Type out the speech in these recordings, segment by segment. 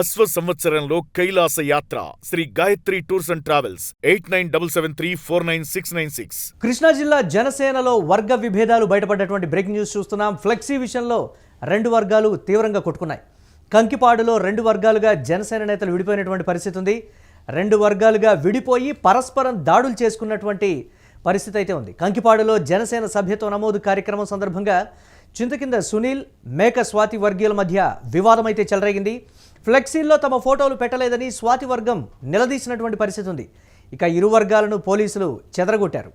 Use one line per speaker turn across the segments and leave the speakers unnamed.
అశ్వ సంవత్సరంలో కైలాస యాత్ర Sri Gayatri tours and travels 8977349696.
Krishna జిల్లా జనసేనలో వర్గ విభేదాలు బయటపడ్డటువంటి బ్రేకింగ్ న్యూస్ చూస్తున్నాం. ఫ్లెక్సీ విషయంలో రెండు వర్గాలు తీవ్రంగా కొట్టుకున్నాయి. కంకిపాడులో రెండు వర్గాలుగా జనసేన నేతలు విడిపోయినటువంటి పరిస్థితి ఉంది. రెండు వర్గాలుగా విడిపోయి పరస్పరం దాడులు చేసుకున్నటువంటి పరిస్థితి అయితే ఉంది. కంకిపాడులో జనసేన సభ్యత్వ నమోదు కార్యక్రమం సందర్భంగా చింతకింద సునీల్, మేక స్వాతి వర్గీయుల మధ్య వివాదం అయితే చెలరేగింది. ఫ్లెక్సీల్లో తమ ఫోటోలు పెట్టలేదని స్వాతి వర్గం నిలదీసినటువంటి పరిస్థితి ఉంది. ఇక ఇరు వర్గాలను పోలీసులు చెదరగొట్టారు.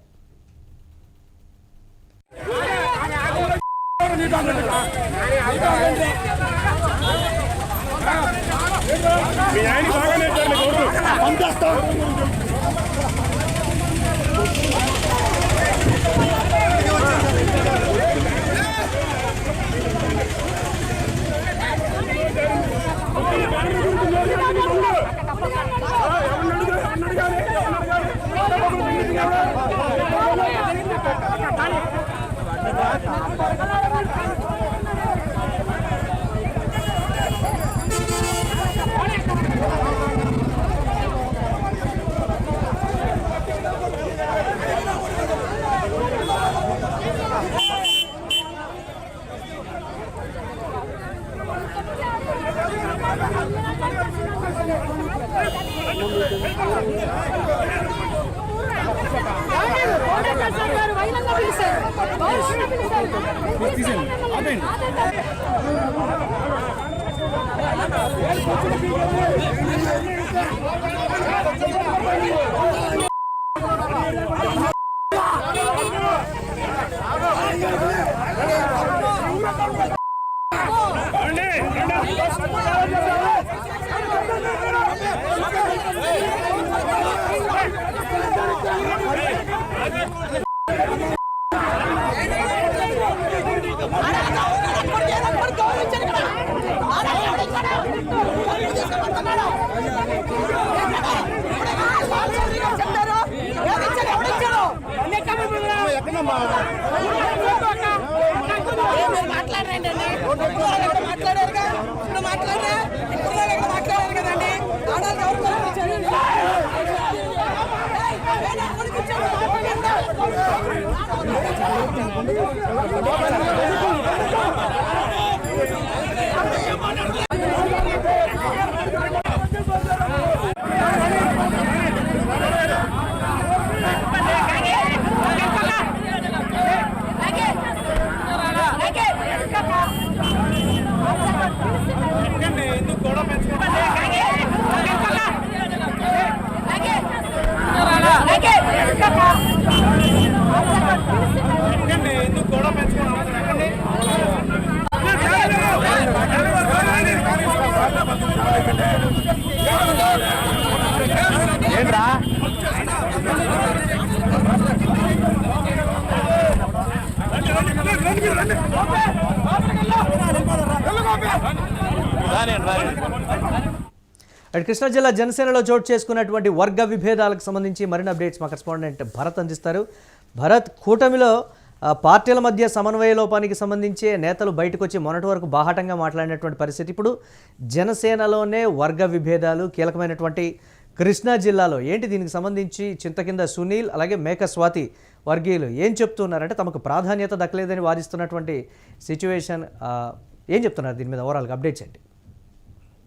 కృష్ణా జిల్లా జనసేనలో చోటు చేసుకున్నటువంటి వర్గ విభేదాలకు సంబంధించి మరిన్ని అప్డేట్స్ మా కరెస్పాండెంట్ భరత్ అందిస్తారు. భరత్, కూటమిలో పార్టీల మధ్య సమన్వయ లోపానికి సంబంధించి నేతలు బయటకు వచ్చి మొన్నటి వరకు బాహాటంగా మాట్లాడినటువంటి పరిస్థితి, ఇప్పుడు జనసేనలోనే వర్గ విభేదాలు కీలకమైనటువంటి కృష్ణా జిల్లాలో ఏంటి? దీనికి సంబంధించి చింతకింద సునీల్ అలాగే మేక స్వాతి వర్గీయులు ఏం చెప్తున్నారంటే తమకు ప్రాధాన్యత దక్కలేదని వాదిస్తున్నటువంటి సిచ్యువేషన్ ఏం చెప్తున్నారు? దీని మీద ఓవరాల్గా అప్డేట్స్ ఏంటి?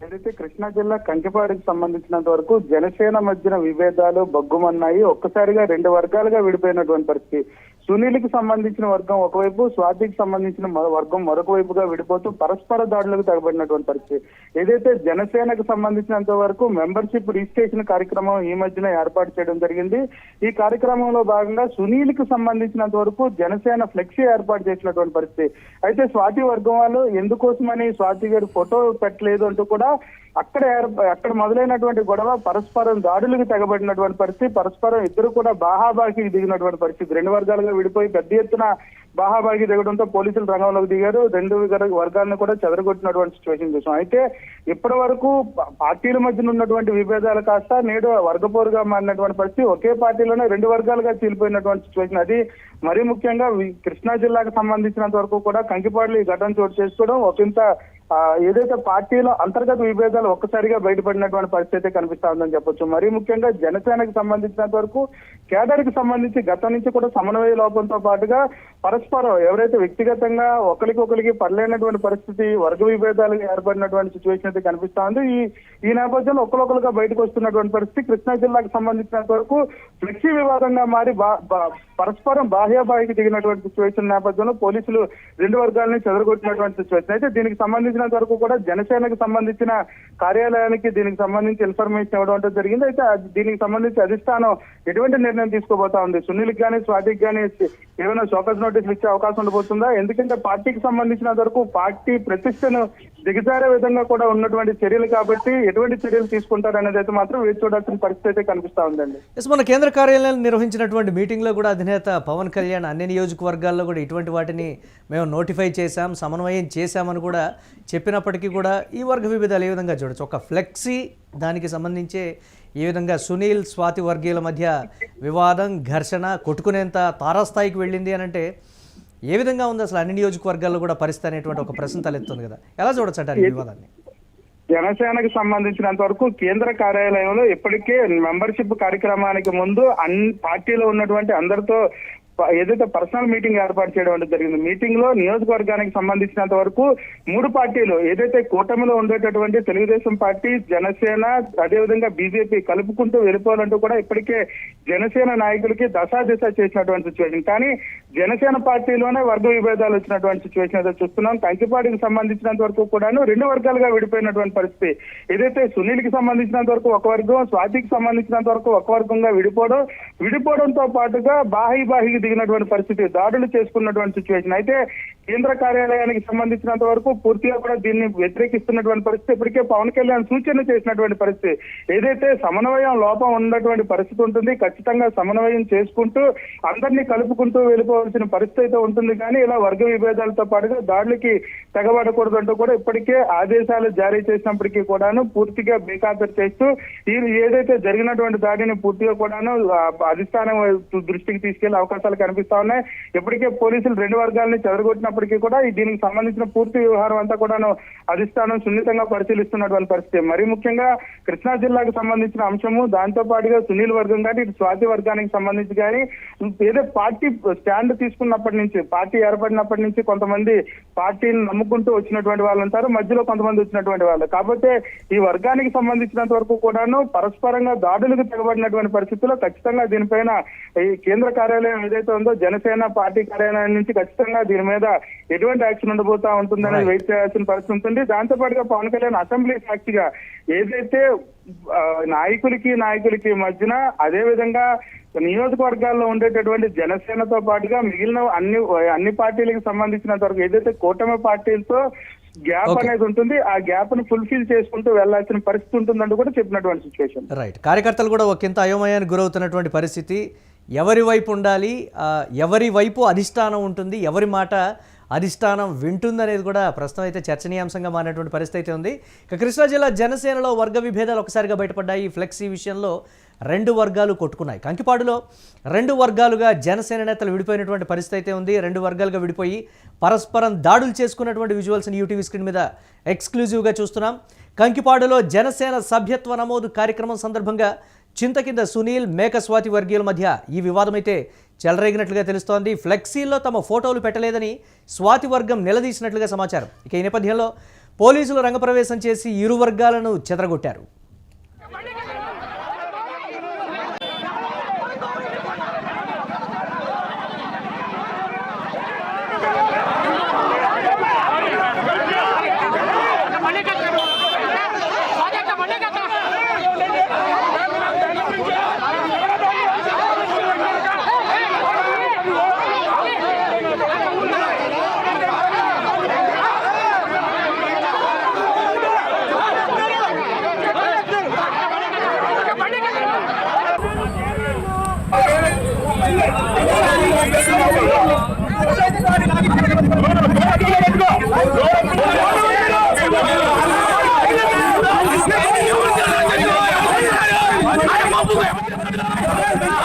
ఏదైతే కృష్ణా జిల్లా కంకిపాడుకి సంబంధించినంత వరకు జనసేన మధ్యన విభేదాలు బగ్గుమన్నాయి. ఒక్కసారిగా రెండు వర్గాలుగా విడిపోయినటువంటి పరిస్థితి. సునీల్కి సంబంధించిన వర్గం ఒకవైపు, స్వాతికి సంబంధించిన వర్గం మరొక వైపుగా విడిపోతూ పరస్పర దాడులకు తగబడినటువంటి పరిస్థితి. ఏదైతే జనసేనకు సంబంధించినంత వరకు మెంబర్షిప్ రిజిస్ట్రేషన్ కార్యక్రమం ఈ మధ్యన ఏర్పాటు చేయడం జరిగింది. ఈ కార్యక్రమంలో భాగంగా సునీల్కి సంబంధించినంత వరకు జనసేన ఫ్లెక్సీ ఏర్పాటు చేసినటువంటి పరిస్థితి. అయితే స్వాతి వర్గం వాళ్ళు ఎందుకోసమని స్వాతి గారు ఫోటో పెట్టలేదు అంటూ కూడా అక్కడ మొదలైనటువంటి గొడవ పరస్పరం దాడులకు తెగబడినటువంటి పరిస్థితి. పరస్పరం ఇద్దరు కూడా బాహాబాకి దిగినటువంటి పరిస్థితి. రెండు వర్గాలుగా విడిపోయి పెద్ద ఎత్తున బాహాబాగి దిగడంతో పోలీసులు రంగంలోకి దిగారు. రెండు వర్గాలను కూడా చెదరగొట్టినటువంటి సిచ్యువేషన్ చూసాం. అయితే ఇప్పటి వరకు పార్టీల మధ్యన ఉన్నటువంటి విభేదాలు కాస్త నేడు వర్గపోరుగా మారినటువంటి పరిస్థితి. ఒకే పార్టీలోనే రెండు వర్గాలుగా చీలిపోయినటువంటి సిచ్యువేషన్. అది మరీ ముఖ్యంగా కృష్ణా జిల్లాకు సంబంధించినంత వరకు కూడా కంకిపాడులో ఈ ఘటన చోటు చేసుకోవడం ఒకంత ఏదైతే పార్టీలో అంతర్గత విభేదాలు ఒక్కసారిగా బయటపడినటువంటి పరిస్థితి కనిపిస్తా ఉందని చెప్పొచ్చు. మరీ ముఖ్యంగా జనసేనకు సంబంధించినంత వరకు కేడర్ కి సంబంధించి గతం నుంచి కూడా సమన్వయ లోపంతో పాటుగా పరస్పరం ఎవరైతే వ్యక్తిగతంగా ఒకరికి పడలేనటువంటి పరిస్థితి, వర్గ విభేదాలు ఏర్పడినటువంటి సిచ్యువేషన్ అయితే కనిపిస్తా ఉంది. ఈ నేపథ్యంలో ఒకరిగా బయటకు వస్తున్నటువంటి పరిస్థితి కృష్ణా జిల్లాకు సంబంధించినంత వరకు ఫ్లెక్సీ వివాదంగా మారి పరస్పరం బాహ్యబాహికి దిగినటువంటి సిచ్యువేషన్ నేపథ్యంలో పోలీసులు రెండు వర్గాలని చెదరగొట్టినటువంటి సిచ్యువేషన్ అయితే దీనికి సంబంధించినంత వరకు కూడా జనసేనకు సంబంధించిన కార్యాలయానికి దీనికి సంబంధించి ఇన్ఫర్మేషన్ ఇవ్వడం అంటే జరిగింది. అయితే దీనికి సంబంధించి అధిష్టానం ఎటువంటి నిర్ణయం తీసుకోబోతా ఉంది? సునీల్కి కానీ స్వాతికి కానీ ఏమైనా షోకాస్ నోటీసులు ఇచ్చే అవకాశం ఉండబోతుందా? ఎందుకంటే పార్టీకి సంబంధించినంత వరకు పార్టీ ప్రతిష్టను దిగజారే విధంగా కూడా ఉన్నటువంటి చర్యలు కాబట్టి ఎటువంటి చర్యలు తీసుకుంటారనేది అయితే మాత్రం వేచి చూడాల్సిన పరిస్థితి అయితే కనిపిస్తా ఉందండి.
మన కేంద్ర కార్యాలయంలో నిర్వహించినటువంటి మీటింగ్లో కూడా అధినేత పవన్ కళ్యాణ్ అన్ని నియోజకవర్గాల్లో కూడా ఇటువంటి వాటిని మేము నోటిఫై చేశాం, సమన్వయం చేశామని కూడా చెప్పినప్పటికీ కూడా ఈ వర్గ విభేదాలు ఏ విధంగా చూడొచ్చు? ఒక ఫ్లెక్సీ దానికి సంబంధించే ఏ విధంగా సునీల్ స్వాతి వర్గీయుల మధ్య వివాదం, ఘర్షణ కొట్టుకునేంత తారాస్థాయికి వెళ్ళింది అని అంటే ఏ విధంగా ఉంది అసలు అన్ని నియోజకవర్గాల్లో కూడా పరిస్థితి అనేటువంటి ఒక ప్రశ్న తలెత్తుంది కదా, ఎలా చూడొచ్చు అంటారు ఈ వివాదాన్ని?
జనసేనకు సంబంధించినంత వరకు కేంద్ర కార్యాలయంలో ఇప్పటికే మెంబర్షిప్ కార్యక్రమానికి ముందు అన్ని పార్టీలో ఉన్నటువంటి అందరితో ఏదైతే పర్సనల్ మీటింగ్ ఏర్పాటు చేయడం అంటే జరిగింది. మీటింగ్ లో నియోజకవర్గానికి సంబంధించినంత వరకు మూడు పార్టీలు ఏదైతే కూటమిలో ఉండేటటువంటి తెలుగుదేశం పార్టీ, జనసేన, అదేవిధంగా బీజేపీ కలుపుకుంటూ వెళ్ళిపోవాలంటూ కూడా ఇప్పటికే జనసేన నాయకులకి దశాదిశ చేసినటువంటి సిచ్యువేషన్. కానీ జనసేన పార్టీలోనే వర్గ విభేదాలు వచ్చినటువంటి సిచ్యువేషన్ అయితే చూస్తున్నాం. కంకిపాడికి సంబంధించినంత వరకు కూడాను రెండు వర్గాలుగా విడిపోయినటువంటి పరిస్థితి. ఏదైతే సునీల్ కి సంబంధించినంత వరకు ఒక వర్గం, స్వాతికి సంబంధించినంత వరకు ఒక వర్గంగా విడిపోవడంతో పాటుగా బాహికి దిగినటువంటి పరిస్థితి, దాడులు చేసుకున్నటువంటి సిచ్యువేషన్. అయితే కేంద్ర కార్యాలయానికి సంబంధించినంత వరకు పూర్తిగా కూడా దీన్ని వ్యతిరేకిస్తున్నటువంటి పరిస్థితి. ఇప్పటికే పవన్ కళ్యాణ్ సూచన చేసినటువంటి పరిస్థితి. ఏదైతే సమన్వయం లోపం ఉన్నటువంటి పరిస్థితి ఉంటుంది, ఖచ్చితంగా సమన్వయం చేసుకుంటూ అందరినీ కలుపుకుంటూ వెళ్ళిపోవాల్సిన పరిస్థితి అయితే ఉంటుంది. కానీ ఇలా వర్గ విభేదాలతో పాటుగా దాడులకి తెగబడకూడదు అంటూ కూడా ఇప్పటికే ఆదేశాలు జారీ చేసినప్పటికీ కూడాను పూర్తిగా బేఖాతరు చేస్తూ ఏదైతే జరిగినటువంటి దాడిని పూర్తిగా కూడాను అధిష్టానం దృష్టికి తీసుకెళ్లే అవకాశాలు కనిపిస్తా ఉన్నాయి. ఇప్పటికే పోలీసులు రెండు వర్గాలని చెదరగొట్టినప్పటికీ కూడా దీనికి సంబంధించిన పూర్తి వ్యవహారం అంతా కూడాను అధిష్టానం సున్నితంగా పరిశీలిస్తున్నటువంటి పరిస్థితి. మరీ ముఖ్యంగా కృష్ణా జిల్లాకు సంబంధించిన అంశము, దాంతో పాటుగా సునీల్ వర్గం కానీ ఇటు స్వాతి వర్గానికి సంబంధించి కానీ ఏదో పార్టీ స్టాండ్ తీసుకున్నప్పటి నుంచి, పార్టీ ఏర్పడినప్పటి నుంచి కొంతమంది పార్టీని నమ్ముకుంటూ వచ్చినటువంటి వాళ్ళు ఉంటారు, మధ్యలో కొంతమంది వచ్చినటువంటి వాళ్ళు. కాకపోతే ఈ వర్గానికి సంబంధించినంత వరకు కూడాను పరస్పరంగా దాడులకు తెగబడినటువంటి పరిస్థితుల్లో ఖచ్చితంగా దీనిపైన ఈ కేంద్ర కార్యాలయం ఏదైతే ఉందో జనసేన పార్టీ కార్యాలయం నుంచి ఖచ్చితంగా దీని మీద ఎటువంటి యాక్షన్ ఉండబోతా ఉంటుందని వెయిట్ చేయాల్సిన పరిస్థితి ఉంటుంది. దాంతో పాటుగా పవన్ కళ్యాణ్ అసెంబ్లీ సాక్షిగా ఏదైతే నాయకులకి మధ్యన, అదే విధంగా నియోజకవర్గాల్లో ఉండేటటువంటి జనసేనతో పాటుగా మిగిలిన అన్ని పార్టీలకు సంబంధించినంత వరకు ఏదైతే కూటమి పార్టీలతో గ్యాప్ అనేది ఉంటుంది, ఆ గ్యాప్ ను ఫుల్ఫిల్ చేసుకుంటూ వెళ్లాల్సిన పరిస్థితి ఉంటుందంటూ కూడా చెప్పినటువంటి సిచ్యువేషన్.
రైట్, కార్యకర్తలు కూడా ఒకంత అయోమయానికి గురవుతున్నటువంటి పరిస్థితి. ఎవరి వైపు ఉండాలి, ఎవరి వైపు అధిష్టానం ఉంటుంది, ఎవరి మాట అధిష్టానం వింటుందనేది కూడా ప్రస్తుతం అయితే చర్చనీయాంశంగా మారినటువంటి పరిస్థితి అయితే ఉంది. ఇక కృష్ణా జిల్లా జనసేనలో వర్గ విభేదాలు ఒకసారిగా బయటపడ్డాయి. ఫ్లెక్సీ విషయంలో రెండు వర్గాలు కొట్టుకున్నాయి. కంకిపాడులో రెండు వర్గాలుగా జనసేన నేతలు విడిపోయినటువంటి పరిస్థితి అయితే ఉంది. రెండు వర్గాలుగా విడిపోయి పరస్పరం దాడులు చేసుకున్నటువంటి విజువల్స్ని యూటీవీ స్క్రీన్ మీద ఎక్స్క్లూజివ్గా చూస్తున్నాం. కంకిపాడులో జనసేన సభ్యత్వ నమోదు కార్యక్రమం సందర్భంగా చింతకింద సునీల్, మేకస్వాతి వర్గీయుల మధ్య ఈ వివాదం అయితే చెలరేగినట్లుగా తెలుస్తోంది. ఫ్లెక్సీల్లో తమ ఫోటోలు పెట్టలేదని స్వాతి వర్గం నిలదీసినట్లుగా సమాచారం. ఇక ఈ నేపథ్యంలో పోలీసులు రంగప్రవేశం చేసి ఇరు వర్గాలను చెదరగొట్టారు.